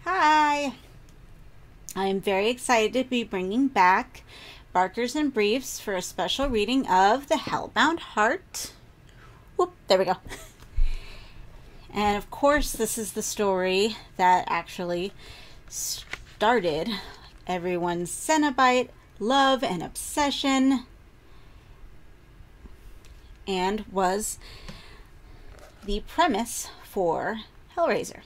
Hi! I am very excited to be bringing back Barkers and Briefs for a special reading of the Hellbound Heart. Whoop, there we go. And of course, this is the story that actually started everyone's Cenobite love and obsession and was the premise for Hellraiser.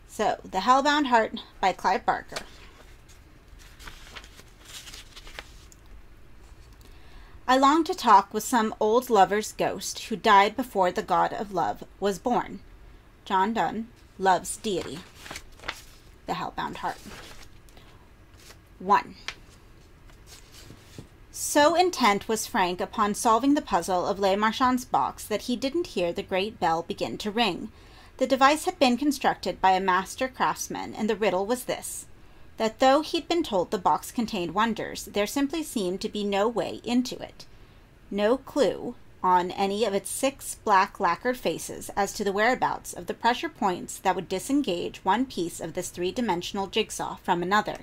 So, The Hellbound Heart by Clive Barker. I long to talk with some old lover's ghost who died before the god of love was born. John Donne, Love's Deity. The Hellbound Heart. 1. So intent was Frank upon solving the puzzle of Le Marchand's box that he didn't hear the great bell begin to ring. The device had been constructed by a master craftsman, and the riddle was this, that though he'd been told the box contained wonders, there simply seemed to be no way into it. No clue on any of its 6 black lacquered faces as to the whereabouts of the pressure points that would disengage one piece of this 3-dimensional jigsaw from another.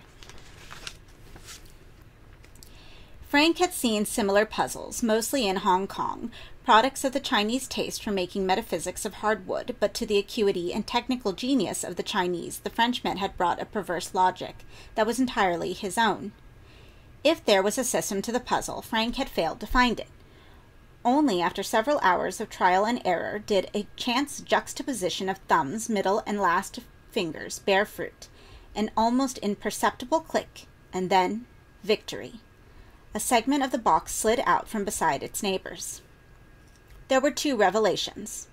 Frank had seen similar puzzles, mostly in Hong Kong, products of the Chinese taste for making metaphysics of hardwood, but to the acuity and technical genius of the Chinese, the Frenchman had brought a perverse logic that was entirely his own. If there was a system to the puzzle, Frank had failed to find it. Only after several hours of trial and error did a chance juxtaposition of thumbs, middle, and last fingers bear fruit, an almost imperceptible click, and then victory. A segment of the box slid out from beside its neighbors. There were 2 revelations.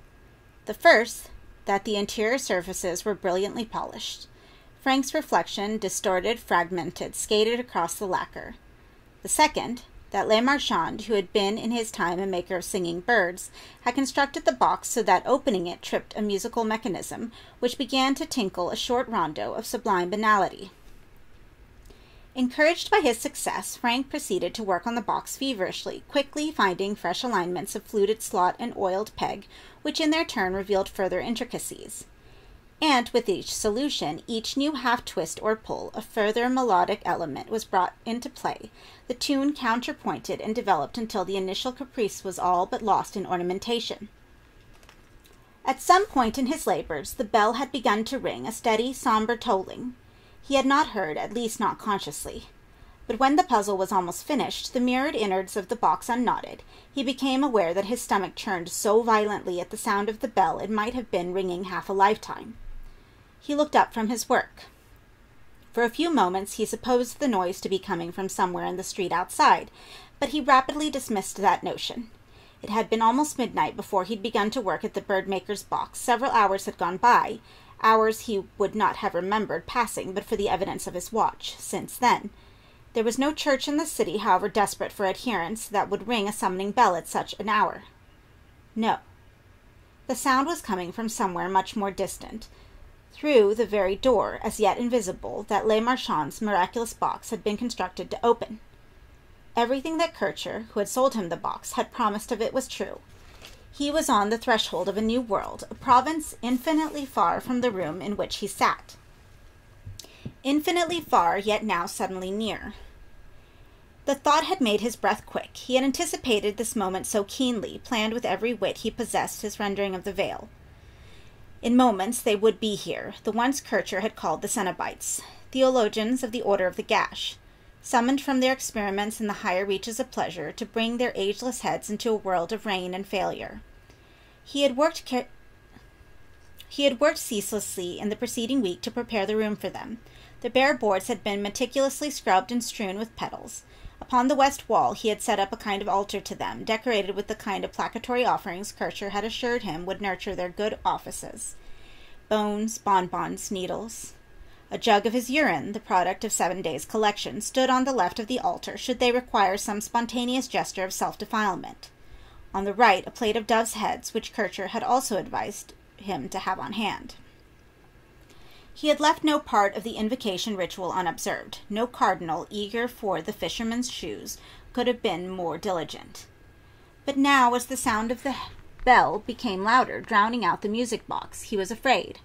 The first, that the interior surfaces were brilliantly polished. Frank's reflection, distorted, fragmented, skated across the lacquer. The second, that Le Marchand, who had been in his time a maker of singing birds, had constructed the box so that opening it tripped a musical mechanism, which began to tinkle a short rondo of sublime banality. Encouraged by his success, Frank proceeded to work on the box feverishly, quickly finding fresh alignments of fluted slot and oiled peg, which in their turn revealed further intricacies. And with each solution, each new half-twist or pull, a further melodic element was brought into play, the tune counterpointed and developed until the initial caprice was all but lost in ornamentation. At some point in his labors, the bell had begun to ring, a steady, somber tolling. He had not heard, at least not consciously. But when the puzzle was almost finished, the mirrored innards of the box unknotted, he became aware that his stomach churned so violently at the sound of the bell it might have been ringing half a lifetime. He looked up from his work. For a few moments he supposed the noise to be coming from somewhere in the street outside, but he rapidly dismissed that notion. It had been almost midnight before he'd begun to work at the birdmaker's box. Several hours had gone by, hours he would not have remembered passing but for the evidence of his watch. Since then, there was no church in the city, however desperate for adherents, that would ring a summoning bell at such an hour. No. The sound was coming from somewhere much more distant, through the very door, as yet invisible, that Le Marchand's miraculous box had been constructed to open. Everything that Kircher, who had sold him the box, had promised of it was true. He was on the threshold of a new world, a province infinitely far from the room in which he sat. Infinitely far, yet now suddenly near. The thought had made his breath quick. He had anticipated this moment so keenly, planned with every wit he possessed his rendering of the veil. In moments they would be here, the ones Kircher had called the Cenobites, theologians of the Order of the Gash, summoned from their experiments in the higher reaches of pleasure to bring their ageless heads into a world of rain and failure. He had worked ceaselessly in the preceding week to prepare the room for them. The bare boards had been meticulously scrubbed and strewn with petals. Upon the west wall he had set up a kind of altar to them, decorated with the kind of placatory offerings Kircher had assured him would nurture their good offices. Bones, bonbons, needles. A jug of his urine, the product of 7 days' collection, stood on the left of the altar, should they require some spontaneous gesture of self-defilement. On the right, a plate of doves' heads, which Kircher had also advised him to have on hand. He had left no part of the invocation ritual unobserved. No cardinal, eager for the fisherman's shoes, could have been more diligent. But now, as the sound of the bell became louder, drowning out the music box, he was afraid.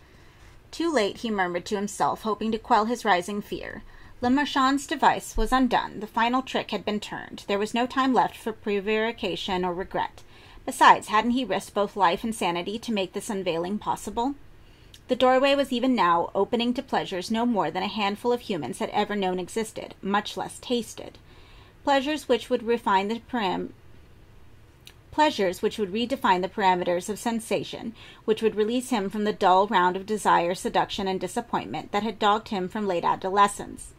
Too late, he murmured to himself, hoping to quell his rising fear. Le Marchand's device was undone. The final trick had been turned. There was no time left for prevarication or regret. Besides, hadn't he risked both life and sanity to make this unveiling possible? The doorway was even now opening to pleasures no more than a handful of humans had ever known existed, much less tasted. Pleasures which would redefine the parameters of sensation, which would release him from the dull round of desire, seduction, and disappointment that had dogged him from late adolescence.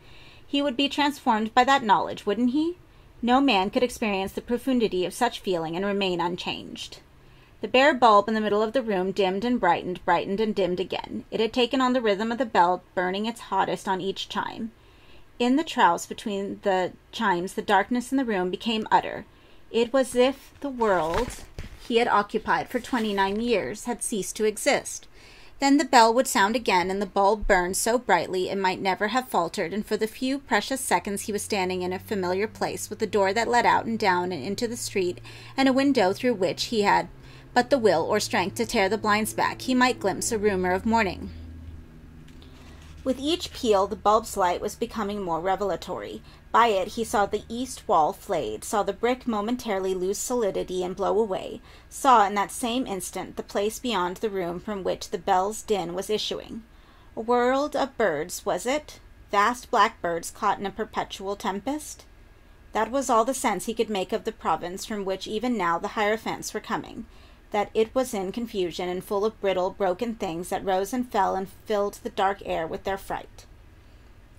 He would be transformed by that knowledge, wouldn't he? No man could experience the profundity of such feeling and remain unchanged. The bare bulb in the middle of the room dimmed and brightened and dimmed again. It had taken on the rhythm of the bell, burning its hottest on each chime. In the trouse between the chimes, the darkness in the room became utter. It was as if the world he had occupied for 29 years had ceased to exist. Then the bell would sound again, and the bulb burned so brightly it might never have faltered, and for the few precious seconds he was standing in a familiar place, with a door that led out and down and into the street, and a window through which he had but the will or strength to tear the blinds back, he might glimpse a rumor of morning. With each peal, the bulb's light was becoming more revelatory. By it he saw the east wall flayed, saw the brick momentarily lose solidity and blow away, saw in that same instant the place beyond the room from which the bell's din was issuing. A world of birds, was it? Vast black birds caught in a perpetual tempest? That was all the sense he could make of the province from which even now the hierophants were coming, that it was in confusion and full of brittle, broken things that rose and fell and filled the dark air with their fright.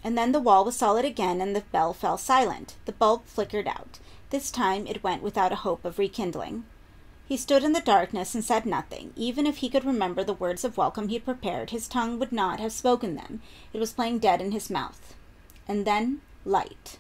And then the wall was solid again, and the bell fell silent. The bulb flickered out. This time it went without a hope of rekindling. He stood in the darkness and said nothing. Even if he could remember the words of welcome he had prepared, his tongue would not have spoken them. It was playing dead in his mouth. And then light.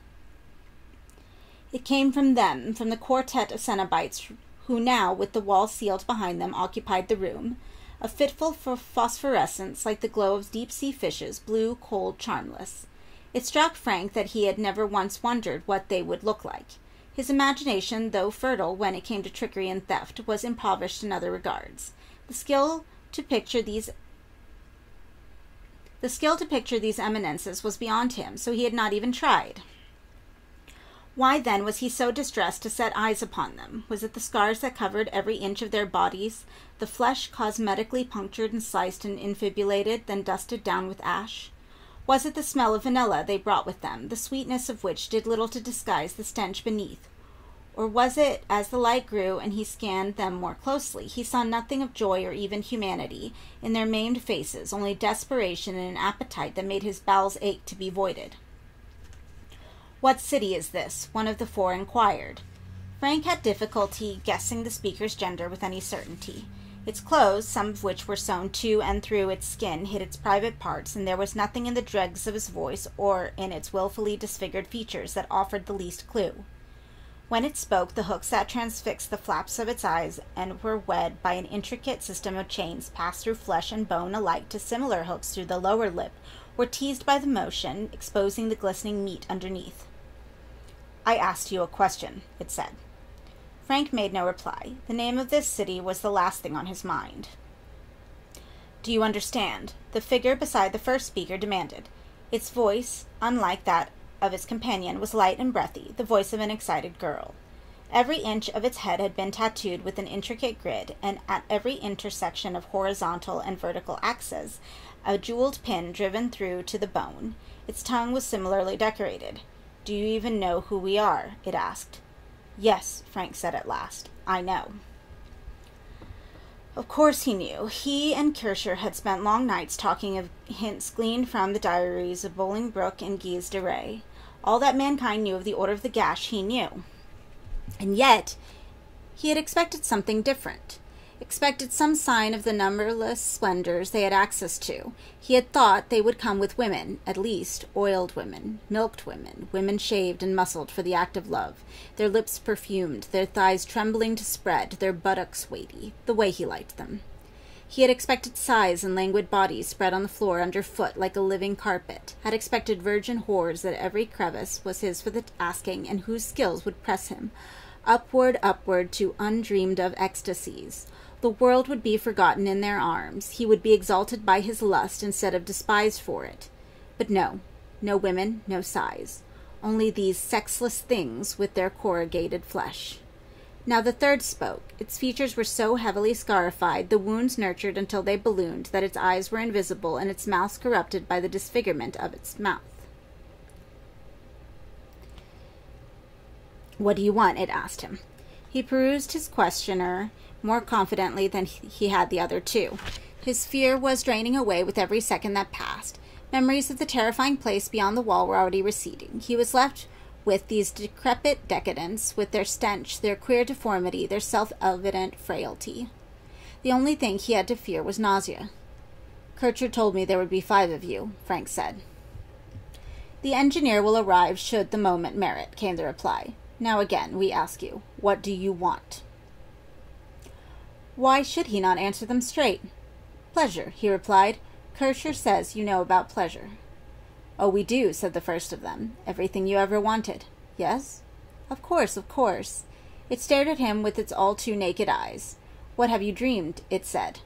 It came from them, from the quartet of Cenobites, who now, with the wall sealed behind them, occupied the room. A fitful phosphorescence, like the glow of deep-sea fishes, blue, cold, charmless. It struck Frank that he had never once wondered what they would look like. His imagination, though fertile when it came to trickery and theft, was impoverished in other regards. The skill to picture these eminences was beyond him, so he had not even tried. Why, then, was he so distressed to set eyes upon them? Was it the scars that covered every inch of their bodies, the flesh cosmetically punctured and sliced and infibulated, then dusted down with ash? Was it the smell of vanilla they brought with them, the sweetness of which did little to disguise the stench beneath? Or was it, as the light grew and he scanned them more closely, he saw nothing of joy or even humanity in their maimed faces, only desperation and an appetite that made his bowels ache to be voided? "What city is this?" one of the four inquired. Frank had difficulty guessing the speaker's gender with any certainty. Its clothes, some of which were sewn to and through its skin, hid its private parts, and there was nothing in the dregs of his voice or in its wilfully disfigured features that offered the least clue. When it spoke, the hooks that transfixed the flaps of its eyes and were wed by an intricate system of chains passed through flesh and bone alike to similar hooks through the lower lip, were teased by the motion, exposing the glistening meat underneath. "I asked you a question," it said. Frank made no reply. The name of this city was the last thing on his mind. "Do you understand?" the figure beside the first speaker demanded. Its voice, unlike that of its companion, was light and breathy, the voice of an excited girl. Every inch of its head had been tattooed with an intricate grid, and at every intersection of horizontal and vertical axes, a jeweled pin driven through to the bone. Its tongue was similarly decorated. "Do you even know who we are?" it asked. "Yes," Frank said at last. "I know." Of course he knew. He and Kircher had spent long nights talking of hints gleaned from the diaries of Bolingbroke and Guise de Rais. All that mankind knew of the Order of the Gash he knew. And yet he had expected something different. Expected some sign of the numberless splendors they had access to. He had thought they would come with women, at least oiled women, milked women, women shaved and muscled for the act of love, their lips perfumed, their thighs trembling to spread, their buttocks weighty, the way he liked them. He had expected sighs and languid bodies spread on the floor underfoot like a living carpet, had expected virgin whores that every crevice was his for the asking, and whose skills would press him upward to undreamed-of ecstasies. The world would be forgotten in their arms. He would be exalted by his lust instead of despised for it. But no women, no sighs. Only these sexless things with their corrugated flesh. Now the third spoke. Its features were so heavily scarified, the wounds nurtured until they ballooned, that its eyes were invisible and its mouth corrupted by the disfigurement of its mouth. "What do you want?" it asked him. He perused his questioner more confidently than he had the other two. His fear was draining away with every second that passed. Memories of the terrifying place beyond the wall were already receding. He was left with these decrepit decadents, with their stench, their queer deformity, their self-evident frailty. The only thing he had to fear was nausea. "Kircher told me there would be 5 of you," Frank said. "The engineer will arrive should the moment merit," came the reply. "Now again, we ask you, what do you want?" Why should he not answer them straight? "Pleasure," he replied. "Kircher says you know about pleasure." "Oh, we do," said the first of them. "Everything you ever wanted." "Yes?" Of course. It stared at him with its all too naked eyes. "What have you dreamed?" it said.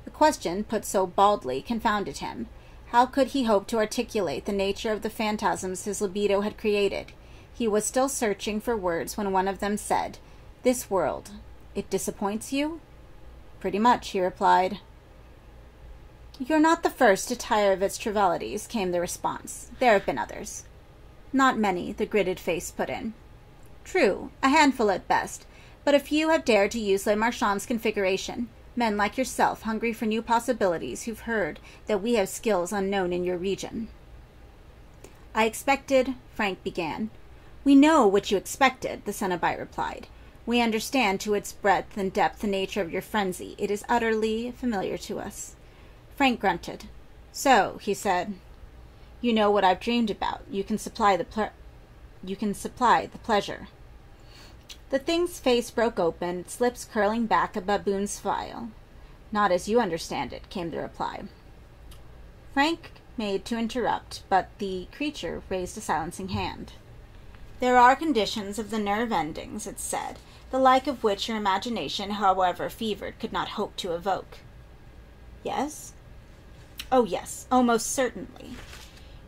The question, put so baldly, confounded him. How could he hope to articulate the nature of the phantasms his libido had created? He was still searching for words when one of them said, "This world, it disappoints you?" "Pretty much," he replied. "You're not the first to tire of its trivialities," came the response. "There have been others." "Not many," the gridded face put in. "True, a handful at best, but a few have dared to use Le Marchand's configuration. Men like yourself, hungry for new possibilities, who've heard that we have skills unknown in your region." "I expected," Frank began. "We know what you expected," the Cenobite replied. "We understand to its breadth and depth the nature of your frenzy. It is utterly familiar to us." Frank grunted. "So," he said, "you know what I've dreamed about. You can supply the pleasure." The thing's face broke open, its lips curling back a baboon's smile. "Not as you understand it," came the reply. Frank made to interrupt, but the creature raised a silencing hand. "There are conditions of the nerve endings," it said, "the like of which your imagination, however fevered, could not hope to evoke." "Yes?" "Oh, yes. Oh, most certainly.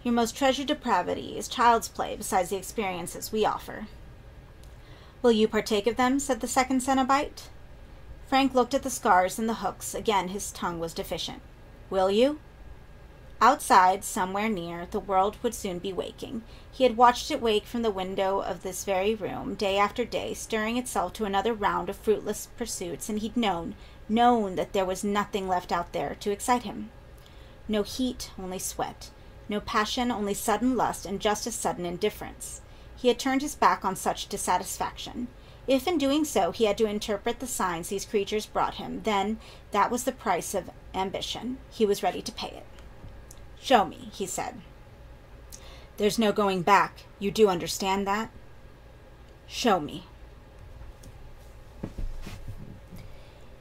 Your most treasured depravity is child's play besides the experiences we offer." "Will you partake of them?" said the second Cenobite. Frank looked at the scars and the hooks. Again his tongue was deficient. "Will you?" Outside, somewhere near, the world would soon be waking. He had watched it wake from the window of this very room, day after day, stirring itself to another round of fruitless pursuits, and he'd known that there was nothing left out there to excite him. No heat, only sweat. No passion, only sudden lust and just as sudden indifference. He had turned his back on such dissatisfaction. If in doing so he had to interpret the signs these creatures brought him, then that was the price of ambition. He was ready to pay it. "Show me," he said. "There's no going back. You do understand that?" "Show me."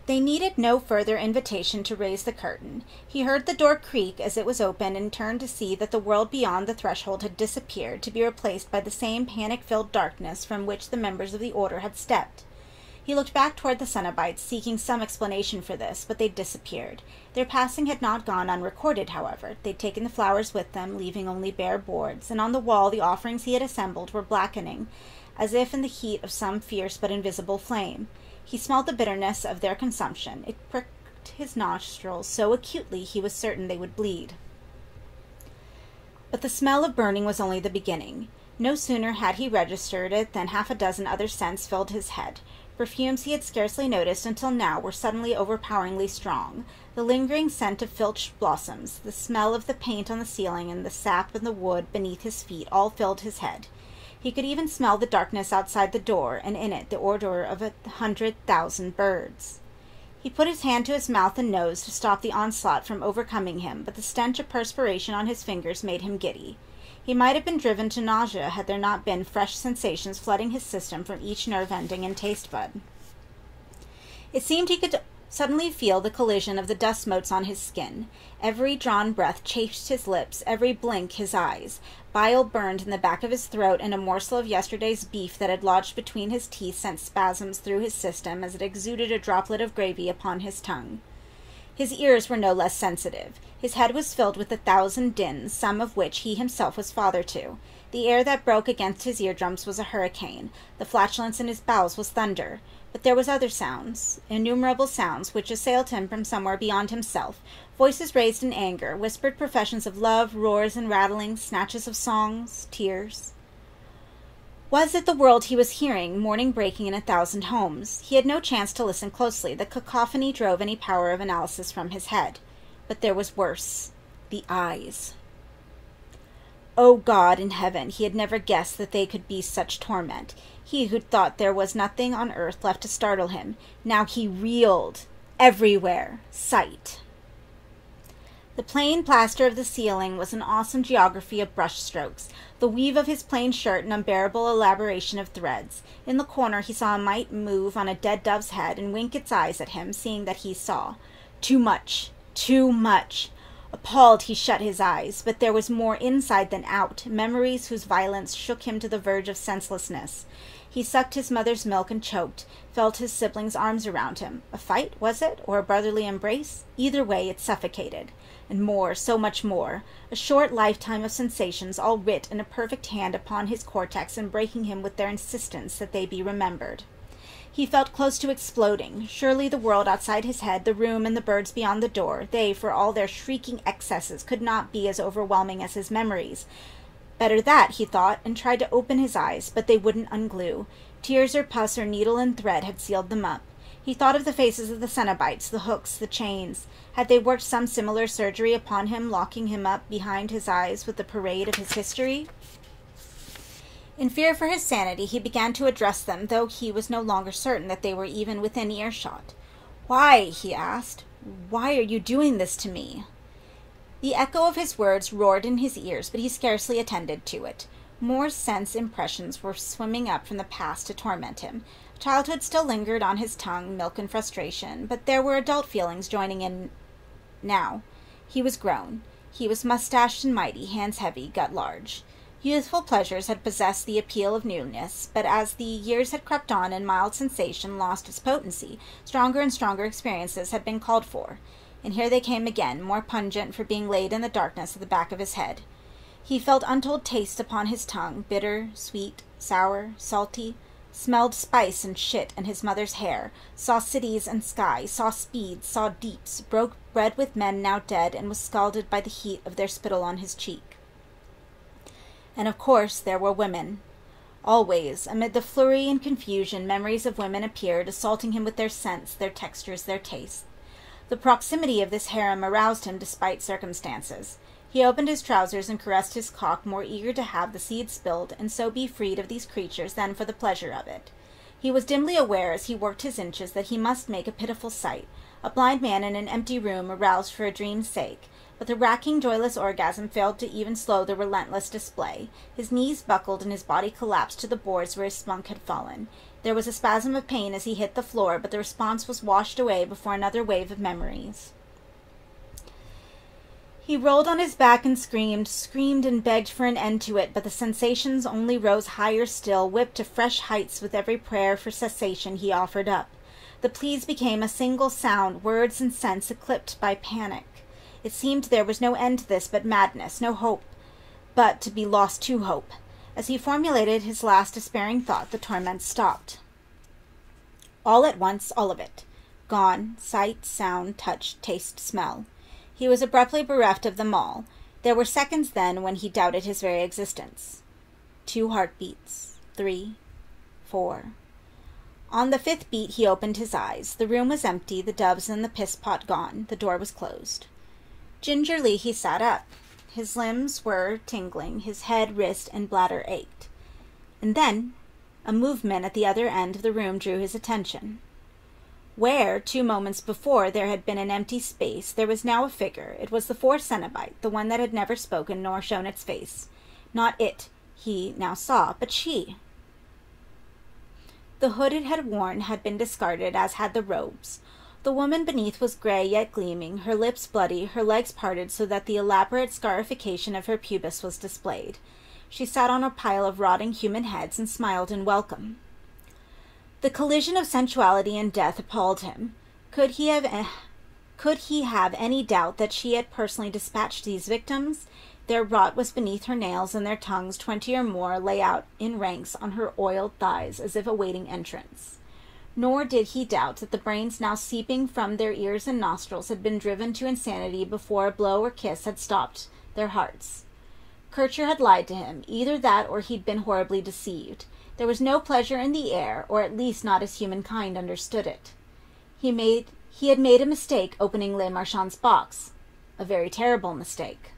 They needed no further invitation to raise the curtain. He heard the door creak as it was opened and turned to see that the world beyond the threshold had disappeared, to be replaced by the same panic-filled darkness from which the members of the order had stepped. He looked back toward the Cenobites, seeking some explanation for this, but they'd disappeared. Their passing had not gone unrecorded, however. They'd taken the flowers with them, leaving only bare boards, and on the wall the offerings he had assembled were blackening, as if in the heat of some fierce but invisible flame. He smelled the bitterness of their consumption. It pricked his nostrils so acutely he was certain they would bleed. But the smell of burning was only the beginning. No sooner had he registered it than 6 other scents filled his head. Perfumes he had scarcely noticed until now were suddenly overpoweringly strong. The lingering scent of filched blossoms, the smell of the paint on the ceiling, and the sap in the wood beneath his feet all filled his head. He could even smell the darkness outside the door, and in it the odor of 100,000 birds. He put his hand to his mouth and nose to stop the onslaught from overcoming him, but the stench of perspiration on his fingers made him giddy. He might have been driven to nausea had there not been fresh sensations flooding his system from each nerve ending and taste bud. It seemed he could suddenly feel the collision of the dust motes on his skin. Every drawn breath chafed his lips, every blink his eyes. Bile burned in the back of his throat, and a morsel of yesterday's beef that had lodged between his teeth sent spasms through his system as it exuded a droplet of gravy upon his tongue. His ears were no less sensitive. His head was filled with 1,000 dins, some of which he himself was father to. The air that broke against his eardrums was a hurricane. The flatulence in his bowels was thunder. But there was other sounds, innumerable sounds, which assailed him from somewhere beyond himself. Voices raised in anger, whispered professions of love, roars and rattlings, snatches of songs, tears. Was it the world he was hearing, morning breaking in 1,000 homes? He had no chance to listen closely. The cacophony drove any power of analysis from his head. But there was worse. The eyes. O God in heaven, he had never guessed that they could be such torment. He who'd thought there was nothing on earth left to startle him. Now he reeled. Everywhere. Sight. The plain plaster of the ceiling was an awesome geography of brush strokes. The weave of his plain shirt an unbearable elaboration of threads. In the corner he saw a mite move on a dead dove's head and wink its eyes at him, seeing that he saw. Too much. Too much. Appalled, he shut his eyes, but there was more inside than out, memories whose violence shook him to the verge of senselessness. He sucked his mother's milk and choked, felt his siblings' arms around him. A fight, was it, or a brotherly embrace? Either way, it suffocated. And more, so much more. A short lifetime of sensations, all writ in a perfect hand upon his cortex and breaking him with their insistence that they be remembered. He felt close to exploding. Surely the world outside his head, the room and the birds beyond the door, they, for all their shrieking excesses, could not be as overwhelming as his memories. Better that, he thought, and tried to open his eyes, but they wouldn't unglue. Tears or pus or needle and thread had sealed them up. He thought of the faces of the Cenobites, the hooks, the chains. Had they worked some similar surgery upon him, locking him up behind his eyes with the parade of his history? In fear for his sanity, he began to address them, though he was no longer certain that they were even within earshot. "Why?" he asked. "Why are you doing this to me?" The echo of his words roared in his ears, but he scarcely attended to it. More sense impressions were swimming up from the past to torment him. Childhood still lingered on his tongue, milk and frustration, but there were adult feelings joining in now. He was grown. He was mustached and mighty, hands heavy, gut large. Youthful pleasures had possessed the appeal of newness, but as the years had crept on and mild sensation lost its potency, stronger and stronger experiences had been called for. And here they came again, more pungent for being laid in the darkness at the back of his head. He felt untold tastes upon his tongue, bitter, sweet, sour, salty, smelled spice and shit and his mother's hair, saw cities and sky, saw speeds, saw deeps, broke bread with men now dead, and was scalded by the heat of their spittle on his cheek. And of course there were women. Always, amid the flurry and confusion, memories of women appeared, assaulting him with their scents, their textures, their tastes. The proximity of this harem aroused him despite circumstances. He opened his trousers and caressed his cock, more eager to have the seed spilled, and so be freed of these creatures than for the pleasure of it. He was dimly aware, as he worked his inches, that he must make a pitiful sight, a blind man in an empty room aroused for a dream's sake. But the racking, joyless orgasm failed to even slow the relentless display. His knees buckled and his body collapsed to the boards where his spunk had fallen. There was a spasm of pain as he hit the floor, but the response was washed away before another wave of memories. He rolled on his back and screamed and begged for an end to it, but the sensations only rose higher still, whipped to fresh heights with every prayer for cessation he offered up. The pleas became a single sound, words and sense eclipsed by panic. It seemed there was no end to this but madness, no hope but to be lost to hope. As he formulated his last despairing thought, the torment stopped. All at once, all of it. Gone, sight, sound, touch, taste, smell. He was abruptly bereft of them all. There were seconds then when he doubted his very existence. 2 heartbeats. 3. 4. On the 5th beat he opened his eyes. The room was empty, the doves and the piss-pot gone. The door was closed. Gingerly he sat up. His limbs were tingling, his head, wrist, and bladder ached. And then a movement at the other end of the room drew his attention. Where, 2 moments before, there had been an empty space, there was now a figure. It was the fourth Cenobite, the one that had never spoken nor shown its face. Not it, he now saw, but she. The hood it had worn had been discarded, as had the robes. The woman beneath was gray yet gleaming, her lips bloody, her legs parted so that the elaborate scarification of her pubis was displayed. She sat on a pile of rotting human heads and smiled in welcome. The collision of sensuality and death appalled him. Could he have any doubt that she had personally dispatched these victims? Their rot was beneath her nails, and their tongues, 20 or more, lay out in ranks on her oiled thighs as if awaiting entrance. Nor did he doubt that the brains now seeping from their ears and nostrils had been driven to insanity before a blow or kiss had stopped their hearts. Kircher had lied to him. Either that or he'd been horribly deceived. There was no pleasure in the air, or at least not as humankind understood it. He had made a mistake opening Le Marchand's box. A very terrible mistake.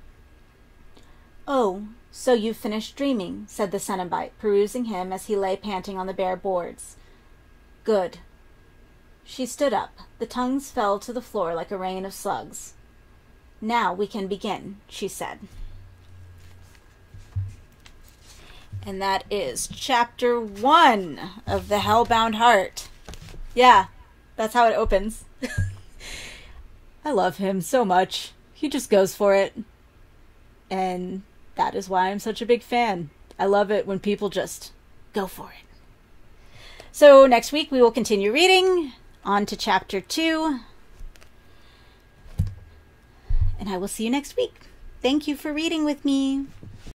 "Oh, so you've finished dreaming," said the Cenobite, perusing him as he lay panting on the bare boards. "Good." She stood up. The tongues fell to the floor like a rain of slugs. "Now we can begin," she said. And that is chapter 1 of the Hellbound Heart. Yeah, that's how it opens. I love him so much. He just goes for it. And that is why I'm such a big fan. I love it when people just go for it. So next week we will continue reading on to chapter 2. And I will see you next week. Thank you for reading with me.